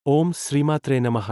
ఓం శ్రీమాత్రే నమః.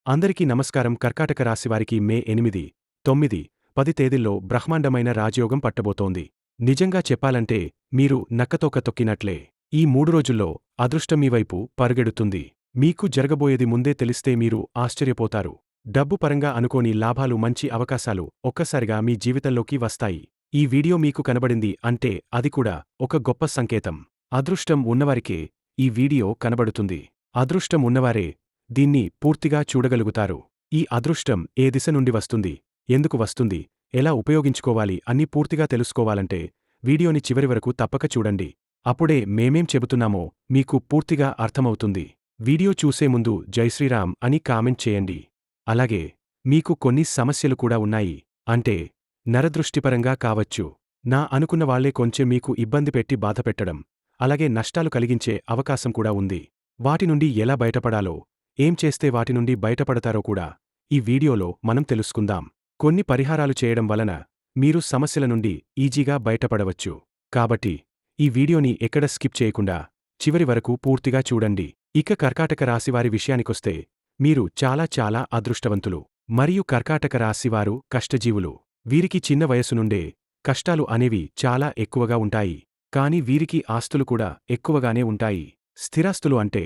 అందరికీ నమస్కారం. కర్కాటక రాశివారికి మే 8, 9, 10 తేదీల్లో బ్రహ్మాండమైన రాజయోగం పట్టబోతోంది. నిజంగా చెప్పాలంటే మీరు నక్కతోక తొక్కినట్లే. ఈ 3 రోజుల్లో అదృష్టం మీ వైపు పరుగెడుతుంది. మీకు జరగబోయేది ముందే తెలిస్తే మీరు ఆశ్చర్యపోతారు. డబ్బు పరంగా అనుకోని లాభాలు, మంచి అవకాశాలు ఒక్కసారిగా మీ జీవితంలోకి వస్తాయి. ఈ వీడియో మీకు కనబడింది అంటే అది కూడా ఒక గొప్ప సంకేతం. అదృష్టం ఉన్నవారికే ఈ వీడియో కనబడుతుంది. అదృష్టం ఉన్నవారే దీన్ని పూర్తిగా చూడగలుగుతారు. ఈ అదృష్టం ఏ దిశ నుండి వస్తుంది, ఎందుకు వస్తుంది, ఎలా ఉపయోగించుకోవాలి అన్నీ పూర్తిగా తెలుసుకోవాలంటే వీడియోని చివరి వరకు తప్పక చూడండి. అప్పుడే మేమేం చెబుతున్నామో మీకు పూర్తిగా అర్థమవుతుంది. వీడియో చూసే ముందు జై శ్రీరామ్ అని కామెంట్ చేయండి. అలాగే మీకు కొన్ని సమస్యలు కూడా ఉన్నాయి. అంటే నరదృష్టిపరంగా కావచ్చు. నా అనుకున్న వాళ్లే కొంచెం మీకు ఇబ్బంది పెట్టి బాధపెట్టడం, అలాగే నష్టాలు కలిగించే అవకాశం కూడా ఉంది. వాటి నుండి ఎలా బయటపడాలో, ఏం చేస్తే వాటి నుండి బయటపడతారో కూడా ఈ వీడియోలో మనం తెలుసుకుందాం. కొన్ని పరిహారాలు చేయడం వలన మీరు సమస్యల నుండి ఈజీగా బయటపడవచ్చు. కాబట్టి ఈ వీడియోని ఎక్కడ స్కిప్ చేయకుండా చివరి వరకు పూర్తిగా చూడండి. ఇక కర్కాటక రాశివారి విషయానికొస్తే మీరు చాలా అదృష్టవంతులు. మరియు కర్కాటక రాశివారు కష్టజీవులు. వీరికి చిన్న వయసు నుండే కష్టాలు అనేవి చాలా ఎక్కువగా ఉంటాయి. కాని వీరికి ఆస్తులు కూడా ఎక్కువగానే ఉంటాయి. స్థిరాస్తులు అంటే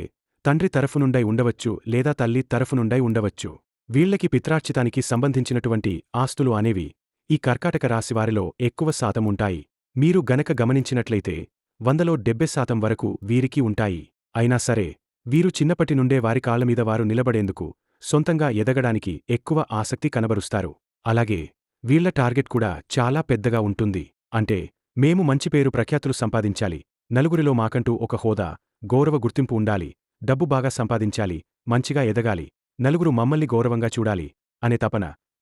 తండ్రి తరఫునుండై ఉండవచ్చు లేదా తల్లి తరఫునుండై ఉండవచ్చు. వీళ్లకి పిత్రార్జితానికి సంబంధించినటువంటి ఆస్తులు అనేవి ఈ కర్కాటక రాశివారిలో ఎక్కువ శాతం ఉంటాయి. మీరు గనక గమనించినట్లయితే 100లో 70% వరకు వీరికి ఉంటాయి. అయినా సరే వీరు చిన్నప్పటి నుండే వారి కాళ్లమీద వారు నిలబడేందుకు, సొంతంగా ఎదగడానికి ఎక్కువ ఆసక్తి కనబరుస్తారు. అలాగే వీళ్ల టార్గెట్ కూడా చాలా పెద్దగా ఉంటుంది. అంటే మేము మంచి పేరు ప్రఖ్యాతులు సంపాదించాలి, నలుగురిలో మాకంటూ ఒక హోదా, గౌరవ గుర్తింపు ఉండాలి, డబ్బు బాగా సంపాదించాలి, మంచిగా ఎదగాలి, నలుగురు మమ్మల్ని గౌరవంగా చూడాలి అనే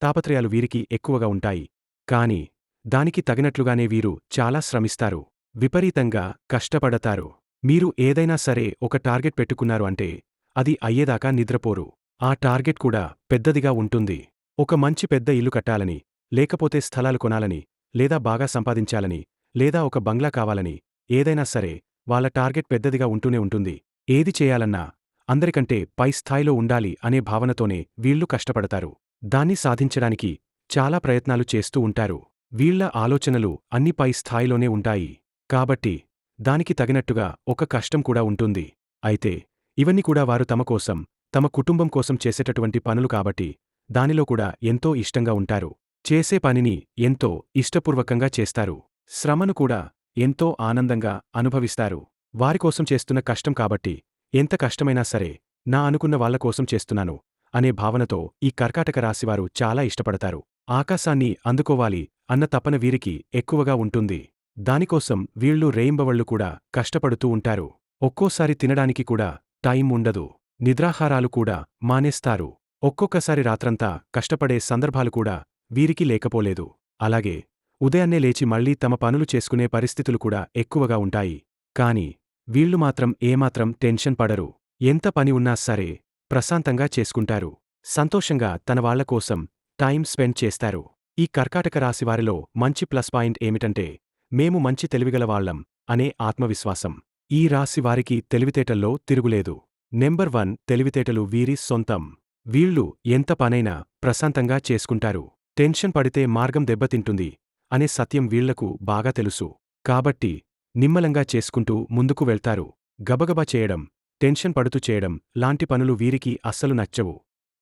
తాపత్రయాలు వీరికి ఎక్కువగా ఉంటాయి. కాని దానికి తగినట్లుగానే వీరు చాలా శ్రమిస్తారు. విపరీతంగా కష్టపడతారు. మీరు ఏదైనా సరే ఒక టార్గెట్ పెట్టుకున్నారు అంటే అది అయ్యేదాకా నిద్రపోరు. ఆ టార్గెట్ కూడా పెద్దదిగా ఉంటుంది. ఒక మంచి పెద్ద ఇల్లు కట్టాలని, లేకపోతే స్థలాలు కొనాలని, లేదా బాగా సంపాదించాలని, లేదా ఒక బంగ్లా కావాలని, ఏదైనా సరే వాళ్ళ టార్గెట్ పెద్దదిగా ఉంటూనే ఉంటుంది. ఏది చేయాలన్నా అందరికంటే పై స్థాయిలో ఉండాలి అనే భావనతోనే వీళ్లు కష్టపడతారు. దాన్ని సాధించడానికి చాలా ప్రయత్నాలు చేస్తూ ఉంటారు. వీళ్ల ఆలోచనలు అన్ని పై స్థాయిలోనే ఉంటాయి. కాబట్టి దానికి తగినట్టుగా ఒక కష్టం కూడా ఉంటుంది. అయితే ఇవన్నీ కూడా వారు తమ కోసం, తమ కుటుంబం కోసం చేసేటటువంటి పనులు కాబట్టి దానిలో కూడా ఎంతో ఇష్టంగా ఉంటారు. చేసే పనిని ఎంతో ఇష్టపూర్వకంగా చేస్తారు. శ్రమను కూడా ఎంతో ఆనందంగా అనుభవిస్తారు. వారికోసం చేస్తున్న కష్టం కాబట్టి ఎంత కష్టమైనా సరే నా అనుకున్న వాళ్ల కోసం చేస్తున్నాను అనే భావనతో ఈ కర్కాటక రాశివారు చాలా ఇష్టపడతారు. ఆకాశాన్ని అందుకోవాలి అన్న తపన వీరికి ఎక్కువగా ఉంటుంది. దానికోసం వీళ్లు రేయింబవళ్లు కూడా కష్టపడుతూ ఉంటారు. ఒక్కోసారి తినడానికి కూడా టైం ఉండదు. నిద్రాహారాలు కూడా మానేస్తారు. ఒక్కొక్కసారి రాత్రంతా కష్టపడే సందర్భాలు కూడా వీరికి లేకపోలేదు. అలాగే ఉదయాన్నే లేచి మళ్లీ తమ పనులు చేసుకునే పరిస్థితులు కూడా ఎక్కువగా ఉంటాయి. కాని వీళ్లు మాత్రం ఏమాత్రం టెన్షన్ పడరు. ఎంత పని ఉన్నా సరే ప్రశాంతంగా చేసుకుంటారు. సంతోషంగా తన వాళ్ల కోసం టైం స్పెండ్ చేస్తారు. ఈ కర్కాటక రాశివారిలో మంచి ప్లస్ పాయింట్ ఏమిటంటే మేము మంచి తెలివిగలవాళ్లం అనే ఆత్మవిశ్వాసం. ఈ రాశి వారికి తెలివితేటల్లో తిరుగులేదు. నెంబర్ 1 తెలివితేటలు వీరి సొంతం. వీళ్లు ఎంత పనైనా ప్రశాంతంగా చేసుకుంటారు. టెన్షన్ పడితే మార్గం దెబ్బతింటుంది అనే సత్యం వీళ్లకు బాగా తెలుసు. కాబట్టి నిమ్మలంగా చేసుకుంటూ ముందుకు వెళ్తారు. గబగబా చేయడం, టెన్షన్ పడుతూ చేయడం లాంటి పనులు వీరికి అస్సలు నచ్చవు.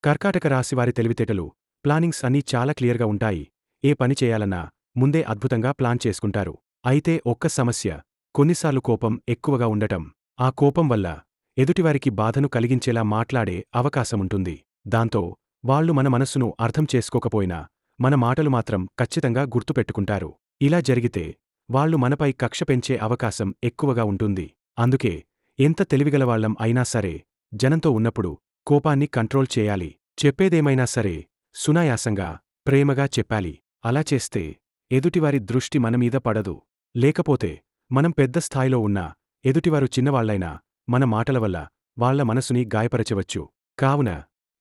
కర్కాటక రాశివారి తెలివితేటలు, ప్లానింగ్స్ అన్నీ చాలా క్లియర్గా ఉంటాయి. ఏ పని చేయాలన్నా ముందే అద్భుతంగా ప్లాన్ చేసుకుంటారు. అయితే ఒక్క సమస్య, కొన్నిసార్లు కోపం ఎక్కువగా ఉండటం. ఆ కోపం వల్ల ఎదుటివారికి బాధను కలిగించేలా మాట్లాడే అవకాశముంటుంది. దాంతో వాళ్లు మన మనస్సును అర్థం చేసుకోకపోయినా మన మాటలు మాత్రం ఖచ్చితంగా గుర్తుపెట్టుకుంటారు. ఇలా జరిగితే వాళ్లు మనపై కక్ష పెంచే అవకాశం ఎక్కువగా ఉంటుంది. అందుకే ఎంత తెలివిగలవాళ్లం అయినా సరే జనంతో ఉన్నప్పుడు కోపాన్ని కంట్రోల్ చేయాలి. చెప్పేదేమైనా సరే సునాయాసంగా, ప్రేమగా చెప్పాలి. అలా చేస్తే ఎదుటివారి దృష్టి మనమీద పడదు. లేకపోతే మనం పెద్ద స్థాయిలో ఉన్నా ఎదుటివారు చిన్నవాళ్లైనా మన మాటల వల్ల వాళ్ల మనసుని గాయపరచవచ్చు. కావున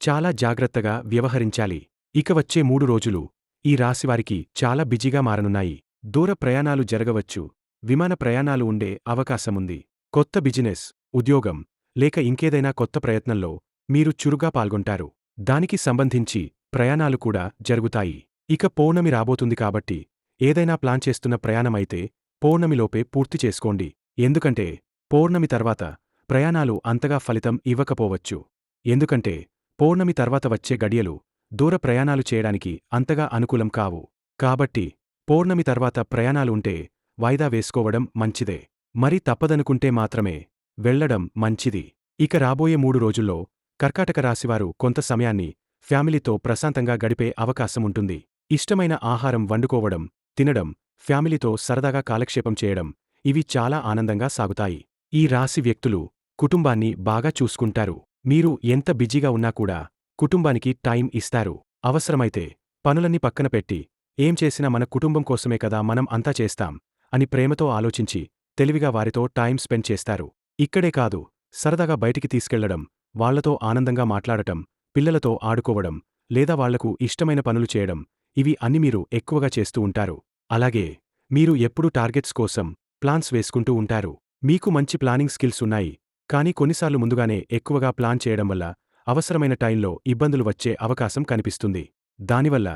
చాలా జాగ్రత్తగా వ్యవహరించాలి. ఇక వచ్చే 3 రోజులు ఈ రాశివారికి చాలా బిజీగా మారనున్నాయి. దూర ప్రయాణాలు జరగవచ్చు. విమాన ప్రయాణాలు ఉండే అవకాశముంది. కొత్త బిజినెస్, ఉద్యోగం లేక ఇంకేదైనా కొత్త ప్రయత్నంలో మీరు చురుగ్గా పాల్గొంటారు. దానికి సంబంధించి ప్రయాణాలు కూడా జరుగుతాయి. ఇక పౌర్ణమి రాబోతుంది కాబట్టి ఏదైనా ప్లాన్ చేస్తున్న ప్రయాణమైతే పౌర్ణమిలోపే పూర్తి చేసుకోండి. ఎందుకంటే పౌర్ణమి తర్వాత ప్రయాణాలు అంతగా ఫలితం ఇవ్వకపోవచ్చు. ఎందుకంటే పౌర్ణమి తర్వాత వచ్చే గడియలు దూర ప్రయాణాలు చేయడానికి అంతగా అనుకూలం కావు. కాబట్టి పౌర్ణమి తర్వాత ప్రయాణాలు ఉంటే వాయిదా వేసుకోవడం మంచిదే. మరి తప్పదనుకుంటే మాత్రమే వెళ్లడం మంచిది. ఇక రాబోయే 3 రోజుల్లో కర్కాటక రాశివారు కొంత సమయాన్ని ఫ్యామిలీతో ప్రశాంతంగా గడిపే అవకాశముంటుంది. ఇష్టమైన ఆహారం వండుకోవడం, తినడం, ఫ్యామిలీతో సరదాగా కాలక్షేపం చేయడం ఇవి చాలా ఆనందంగా సాగుతాయి. ఈ రాశి వ్యక్తులు కుటుంబాన్ని బాగా చూసుకుంటారు. మీరు ఎంత బిజీగా ఉన్నా కూడా కుటుంబానికి టైం ఇస్తారు. అవసరమైతే పనులన్నీ పక్కన పెట్టి ఏం చేసినా మన కుటుంబం కోసమే కదా మనం అంతా చేస్తాం అని ప్రేమతో ఆలోచించి తెలివిగా వారితో టైం స్పెండ్ చేస్తారు. ఇక్కడే కాదు, సరదాగా బయటికి తీసుకెళ్లడం, వాళ్లతో ఆనందంగా మాట్లాడటం, పిల్లలతో ఆడుకోవడం, లేదా వాళ్లకు ఇష్టమైన పనులు చేయడం ఇవి అన్ని మీరు ఎక్కువగా చేస్తూ ఉంటారు. అలాగే మీరు ఎప్పుడూ టార్గెట్స్ కోసం ప్లాన్స్ వేసుకుంటూ ఉంటారు. మీకు మంచి ప్లానింగ్ స్కిల్స్ ఉన్నాయి. కానీ కొన్నిసార్లు ముందుగానే ఎక్కువగా ప్లాన్ చేయడం వల్ల అవసరమైన టైంలో ఇబ్బందులు వచ్చే అవకాశం కనిపిస్తుంది. దానివల్ల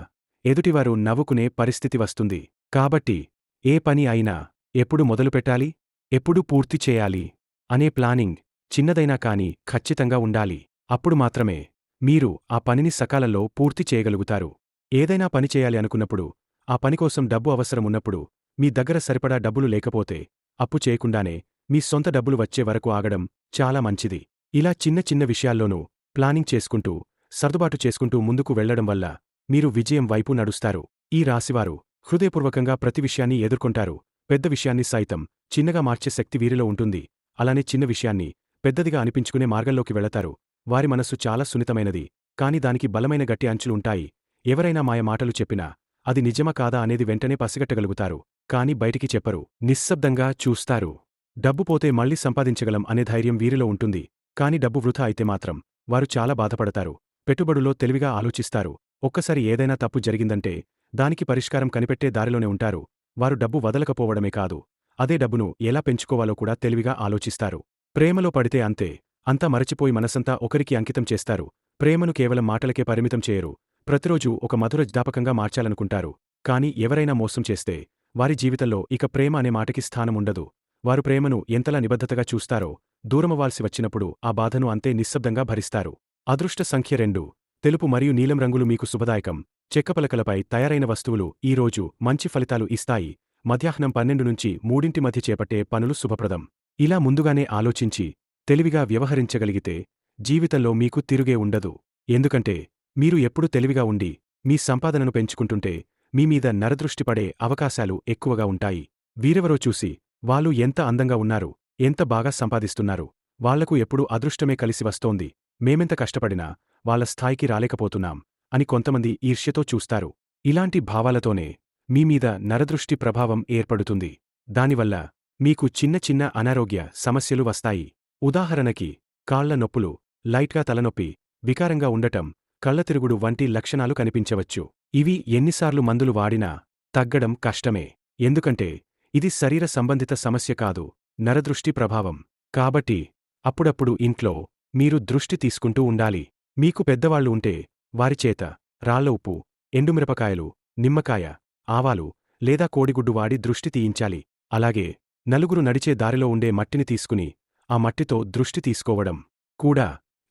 ఎదుటివారు నవ్వుకునే పరిస్థితి వస్తుంది. కాబట్టి ఏ పని అయినా ఎప్పుడు మొదలుపెట్టాలి, ఎప్పుడు పూర్తి చేయాలి అనే ప్లానింగ్ చిన్నదైనా కానీ ఖచ్చితంగా ఉండాలి. అప్పుడు మాత్రమే మీరు ఆ పనిని సకాలంలో పూర్తి చేయగలుగుతారు. ఏదైనా పని చేయాలి అనుకున్నప్పుడు, ఆ పనికోసం డబ్బు అవసరమున్నప్పుడు, మీ దగ్గర సరిపడా డబ్బులు లేకపోతే అప్పు చేయకుండానే మీ సొంత డబ్బులు వచ్చే వరకు ఆగడం చాలా మంచిది. ఇలా చిన్న చిన్న విషయాల్లోనూ ప్లానింగ్ చేసుకుంటూ, సర్దుబాటు చేసుకుంటూ ముందుకు వెళ్లడం వల్ల మీరు విజయం వైపు నడుస్తారు. ఈ రాశివారు హృదయపూర్వకంగా ప్రతి విషయాన్ని ఎదుర్కొంటారు. పెద్ద విషయాన్ని సైతం చిన్నగా మార్చే శక్తి వీరిలో ఉంటుంది. అలానే చిన్న విషయాన్ని పెద్దదిగా అనిపించుకునే మార్గంలోకి వెళతారు. వారి మనస్సు చాలా సున్నితమైనది. కాని దానికి బలమైన గట్టి అంచులు ఉంటాయి. ఎవరైనా మాయ మాటలు చెప్పినా అది నిజమా కాదా అనేది వెంటనే పసిగట్టగలుగుతారు. కాని బయటికి చెప్పరు. నిశ్శబ్దంగా చూస్తారు. డబ్బు పోతే మళ్లీ సంపాదించగలం అనే ధైర్యం వీరిలో ఉంటుంది. కాని డబ్బు వృథా అయితే మాత్రం వారు చాలా బాధపడతారు. పెట్టుబడులో తెలివిగా ఆలోచిస్తారు. ఒక్కసారి ఏదైనా తప్పు జరిగిందంటే దానికి పరిష్కారం కనిపెట్టే దారిలోనే ఉంటారు. వారు డబ్బు వదలకపోవడమే కాదు, అదే డబ్బును ఎలా పెంచుకోవాలో కూడా తెలివిగా ఆలోచిస్తారు. ప్రేమలో పడితే అంతే. అంతా మరచిపోయి మనసంతా ఒకరికి అంకితం చేస్తారు. ప్రేమను కేవలం మాటలకే పరిమితం చేయరు. ప్రతిరోజూ ఒక మధుర జ్ఞాపకంగా మార్చాలనుకుంటారు. కాని ఎవరైనా మోసం చేస్తే వారి జీవితంలో ఇక ప్రేమ అనే మాటకి స్థానముండదు. వారు ప్రేమను ఎంతలా నిబద్ధతగా చూస్తారో దూరమవ్వాల్సి వచ్చినప్పుడు ఆ బాధను అంతే నిశ్శబ్దంగా భరిస్తారు. అదృష్ట సంఖ్య 2. తెలుపు మరియు నీలం రంగులు మీకు శుభదాయకం. చెక్కపలకలపై తయారైన వస్తువులు ఈ రోజు మంచి ఫలితాలు ఇస్తాయి. మధ్యాహ్నం 12 నుంచి 3 మధ్య చేపట్టే పనులు శుభప్రదం. ఇలా ముందుగానే ఆలోచించి తెలివిగా వ్యవహరించగలిగితే జీవితంలో మీకు తిరుగే ఉండదు. ఎందుకంటే మీరు ఎప్పుడు తెలివిగా ఉండి మీ సంపాదనను పెంచుకుంటుంటే మీ మీద నరదృష్టి పడే అవకాశాలు ఎక్కువగా ఉంటాయి. వీరెవరో చూసి వాళ్ళు ఎంత అందంగా ఉన్నారు, ఎంత బాగా సంపాదిస్తున్నారు, వాళ్లకు ఎప్పుడూ అదృష్టమే కలిసి వస్తోంది, మేమెంత కష్టపడినా వాళ్ల స్థాయికి రాలేకపోతున్నాం అని కొంతమంది ఈర్ష్యతో చూస్తారు. ఇలాంటి భావాలతోనే మీమీద నరదృష్టి ప్రభావం ఏర్పడుతుంది. దానివల్ల మీకు చిన్న చిన్న అనారోగ్య సమస్యలు వస్తాయి. ఉదాహరణకి కాళ్ల నొప్పులు, లైట్గా తలనొప్పి, వికారంగా ఉండటం, కళ్లతిరుగుడు వంటి లక్షణాలు కనిపించవచ్చు. ఇవి ఎన్నిసార్లు మందులు వాడినా తగ్గడం కష్టమే. ఎందుకంటే ఇది శరీర సంబంధిత సమస్య కాదు, నరదృష్టి ప్రభావం. కాబట్టి అప్పుడప్పుడు ఇంట్లో మీరు దృష్టి తీసుకుంటూ ఉండాలి. మీకు పెద్దవాళ్లు ఉంటే వారిచేత రాళ్ల ఉప్పు, ఎండుమిరపకాయలు, నిమ్మకాయ, ఆవాలు లేదా కోడిగుడ్డు వాడి దృష్టి తీయించాలి. అలాగే నలుగురు నడిచే దారిలో ఉండే మట్టిని తీసుకుని ఆ మట్టితో దృష్టి తీసుకోవడం కూడా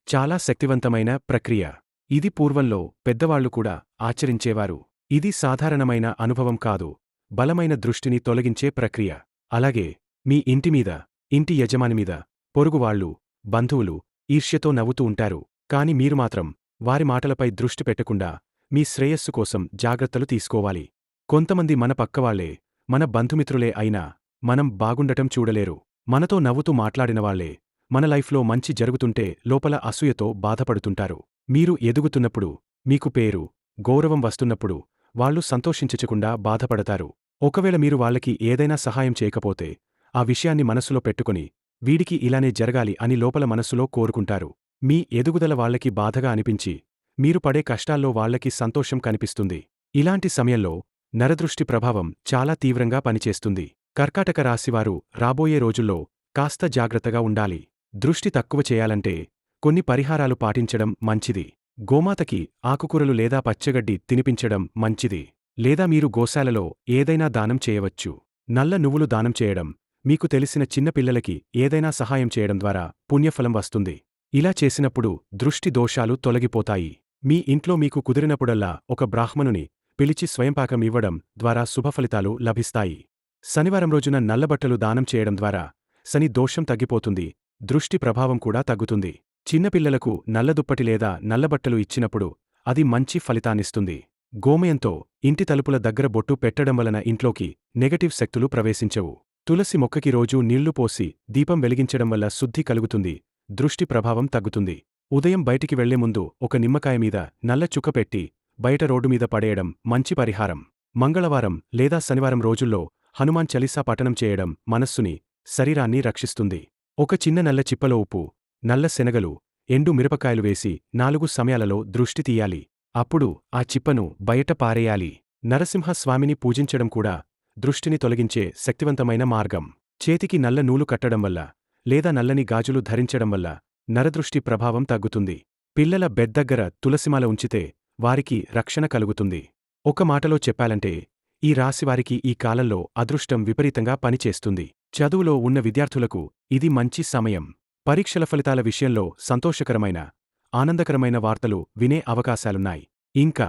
చాలా శక్తివంతమైన ప్రక్రియ. ఇది పూర్వంలో పెద్దవాళ్లు కూడా ఆచరించేవారు. ఇది సాధారణమైన అనుభవం కాదు, బలమైన దృష్టిని తొలగించే ప్రక్రియ. అలాగే మీ ఇంటిమీద, ఇంటి యజమానిమీద పొరుగువాళ్లు, బంధువులు ఈర్ష్యతో నవ్వుతూ ఉంటారు. కాని మీరు మాత్రం వారి మాటలపై దృష్టి పెట్టకుండా మీ శ్రేయస్సు కోసం జాగ్రత్తలు తీసుకోవాలి. కొంతమంది మన పక్కవాళ్లే, మన బంధుమిత్రులే అయినా మనం బాగుండటం చూడలేరు. మనతో నవ్వుతూ మాట్లాడినవాళ్లే మన లైఫ్లో మంచి జరుగుతుంటే లోపల అసూయతో బాధపడుతుంటారు. మీరు ఎదుగుతున్నప్పుడు, మీకు పేరు, గౌరవం వస్తున్నప్పుడు వాళ్లు సంతోషించకుండా బాధపడతారు. ఒకవేళ మీరు వాళ్లకి ఏదైనా సహాయం చేయకపోతే ఆ విషయాన్ని మనసులో పెట్టుకుని వీడికి ఇలానే జరగాలి అని లోపల మనస్సులో కోరుకుంటారు. మీ ఎదుగుదల వాళ్లకి బాధగా అనిపించి మీరు పడే కష్టాల్లో వాళ్లకి సంతోషం కనిపిస్తుంది. ఇలాంటి సమయంలో నరదృష్టి ప్రభావం చాలా తీవ్రంగా పనిచేస్తుంది. కర్కాటక రాశివారు రాబోయే రోజుల్లో కాస్త జాగ్రత్తగా ఉండాలి. దృష్టి తక్కువ చేయాలంటే కొన్ని పరిహారాలు పాటించడం మంచిది. గోమాతకి ఆకుకూరలు లేదా పచ్చగడ్డి తినిపించడం మంచిది. లేదా మీరు గోశాలలో ఏదైనా దానం చేయవచ్చు. నల్ల నువ్వులు దానం చేయడం, మీకు తెలిసిన చిన్న పిల్లలకి ఏదైనా సహాయం చేయడం ద్వారా పుణ్యఫలం వస్తుంది. ఇలా చేసినప్పుడు దృష్టి దోషాలు తొలగిపోతాయి. మీ ఇంట్లో మీకు కుదిరినప్పుడల్లా ఒక బ్రాహ్మణుని పిలిచి స్వయంపాకం ఇవ్వడం ద్వారా శుభఫలితాలు లభిస్తాయి. శనివారం రోజున నల్లబట్టలు దానం చేయడం ద్వారా శని దోషం తగ్గిపోతుంది, దృష్టి ప్రభావం కూడా తగ్గుతుంది. చిన్నపిల్లలకు నల్లదుప్పటి లేదా నల్లబట్టలు ఇచ్చినప్పుడు అది మంచి ఫలితాన్నిస్తుంది. గోమయంతో ఇంటి తలుపుల దగ్గర బొట్టు పెట్టడం వలన ఇంట్లోకి నెగటివ్ శక్తులు ప్రవేశించవు. తులసి మొక్కకి రోజూ నీళ్లు పోసి దీపం వెలిగించడం వల్ల శుద్ధి కలుగుతుంది, దృష్టి ప్రభావం తగ్గుతుంది. ఉదయం బయటికి వెళ్లే ముందు ఒక నిమ్మకాయ మీద నల్ల చుక్క పెట్టి బయట రోడ్డు మీద పడేయడం మంచి పరిహారం. మంగళవారం లేదా శనివారం రోజుల్లో హనుమాన్ చలీసా పఠనం చేయడం మనస్సుని, శరీరాన్ని రక్షిస్తుంది. ఒక చిన్న నల్ల చిప్పలో ఉప్పు, నల్ల శనగలు, ఎండు మిరపకాయలు వేసి 4 సమయాలలో దృష్టి తీయాలి. అప్పుడు ఆ చిప్పను బయట పారేయాలి. నరసింహస్వామిని పూజించడం కూడా దృష్టిని తొలగించే శక్తివంతమైన మార్గం. చేతికి నల్ల నూలు కట్టడం వల్ల లేదా నల్లని గాజులు ధరించడం వల్ల నరదృష్టి ప్రభావం తగ్గుతుంది. పిల్లల బెడ్ దగ్గర తులసిమాల ఉంచితే వారికి రక్షణ కలుగుతుంది. ఒక మాటలో చెప్పాలంటే ఈ రాశివారికి ఈ కాలంలో అదృష్టం విపరీతంగా పనిచేస్తుంది. చదువులో ఉన్న విద్యార్థులకు ఇది మంచి సమయం. పరీక్షల ఫలితాల విషయంలో సంతోషకరమైన, ఆనందకరమైన వార్తలు వినే అవకాశాలున్నాయి. ఇంకా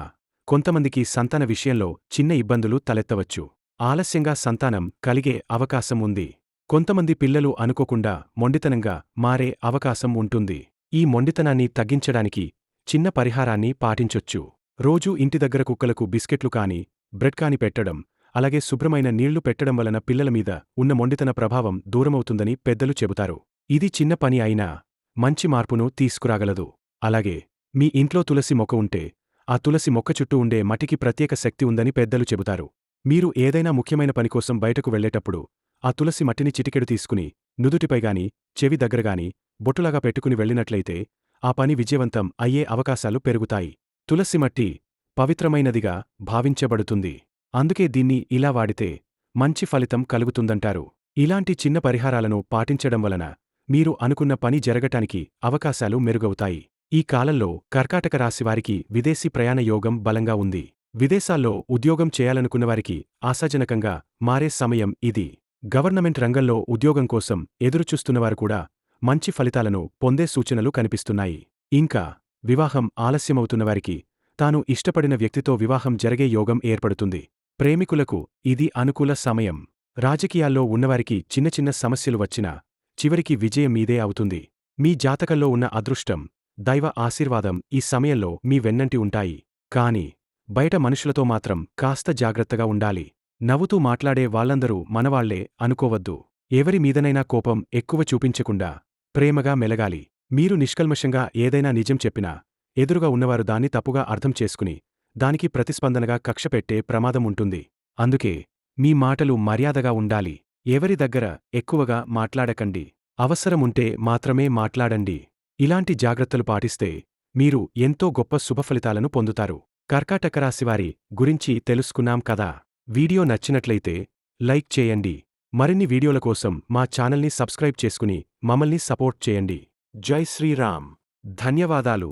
కొంతమందికి సంతాన విషయంలో చిన్న ఇబ్బందులు తలెత్తవచ్చు. ఆలస్యంగా సంతానం కలిగే అవకాశం ఉంది. కొంతమంది పిల్లలు అనుకోకుండా మొండితనంగా మారే అవకాశం ఉంటుంది. ఈ మొండితనాన్ని తగ్గించడానికి చిన్న పరిహారాన్ని పాటించొచ్చు. రోజూ ఇంటి దగ్గర కుక్కలకు బిస్కెట్లు కాని, బ్రెడ్ కాని పెట్టడం, అలాగే శుభ్రమైన నీళ్లు పెట్టడం వలన పిల్లల మీద ఉన్న మొండితన ప్రభావం దూరమవుతుందని పెద్దలు చెబుతారు. ఇది చిన్న పని అయినా మంచి మార్పును తీసుకురాగలదు. అలాగే మీ ఇంట్లో తులసి మొక్క ఉంటే ఆ తులసి మొక్క చుట్టూ ఉండే మట్టికి ప్రత్యేక శక్తి ఉందని పెద్దలు చెబుతారు. మీరు ఏదైనా ముఖ్యమైన పనికోసం బయటకు వెళ్లేటప్పుడు ఆ తులసి మట్టిని చిటికెడు తీసుకుని నుదుటిపైగాని, చెవి దగ్గరగాని బొట్టులాగా పెట్టుకుని వెళ్ళినట్లయితే ఆ పని విజయవంతం అయ్యే అవకాశాలు పెరుగుతాయి. తులసి మట్టి పవిత్రమైనదిగా భావించబడుతుంది. అందుకే దీన్ని ఇలా వాడితే మంచి ఫలితం కలుగుతుందంటారు. ఇలాంటి చిన్న పరిహారాలను పాటించడం వలన మీరు అనుకున్న పని జరగటానికి అవకాశాలు మెరుగవుతాయి. ఈ కాలంలో కర్కాటక రాశివారికి విదేశీ ప్రయాణ యోగం బలంగా ఉంది. విదేశాల్లో ఉద్యోగం చేయాలనుకున్నవారికి ఆశాజనకంగా మారే సమయం ఇది. గవర్నమెంట్ రంగంలో ఉద్యోగం కోసం ఎదురుచూస్తున్నవారు కూడా మంచి ఫలితాలను పొందే సూచనలు కనిపిస్తున్నాయి. ఇంకా వివాహం ఆలస్యమవుతున్నవారికి తాను ఇష్టపడిన వ్యక్తితో వివాహం జరిగే యోగం ఏర్పడుతుంది. ప్రేమికులకు ఇది అనుకూల సమయం. రాజకీయాల్లో ఉన్నవారికి చిన్న చిన్న సమస్యలు వచ్చినా చివరికి విజయం మీదే అవుతుంది. మీ జాతకంలో ఉన్న అదృష్టం, దైవ ఆశీర్వాదం ఈ సమయంలో మీ వెన్నంటి ఉంటాయి. కాని బయట మనుషులతో మాత్రం కాస్త జాగ్రత్తగా ఉండాలి. నవ్వుతూ మాట్లాడే వాళ్ళందరూ మనవాళ్లే అనుకోవద్దు. ఎవరి మీదనైనా కోపం ఎక్కువ చూపించకుండా ప్రేమగా మెలగాలి. మీరు నిష్కల్మషంగా ఏదైనా నిజం చెప్పినా ఎదురుగా ఉన్నవారు దాన్ని తప్పుగా అర్థం చేసుకుని దానికి ప్రతిస్పందనగా కక్షపెట్టే ప్రమాదం ఉంటుంది. అందుకే మీ మాటలు మర్యాదగా ఉండాలి. ఎవరి దగ్గర ఎక్కువగా మాట్లాడకండి. అవసరముంటే మాత్రమే మాట్లాడండి. ఇలాంటి జాగ్రత్తలు పాటిస్తే మీరు ఎంతో గొప్ప శుభఫలితాలను పొందుతారు. కర్కాటక రాశివారి గురించి తెలుసుకున్నాం కదా. వీడియో నచ్చినట్లయితే లైక్ చేయండి. మరిన్ని వీడియోల కోసం మా ఛానల్ని సబ్స్క్రైబ్ చేసుకుని మమ్మల్ని సపోర్ట్ చేయండి. జై శ్రీరామ్. ధన్యవాదాలు.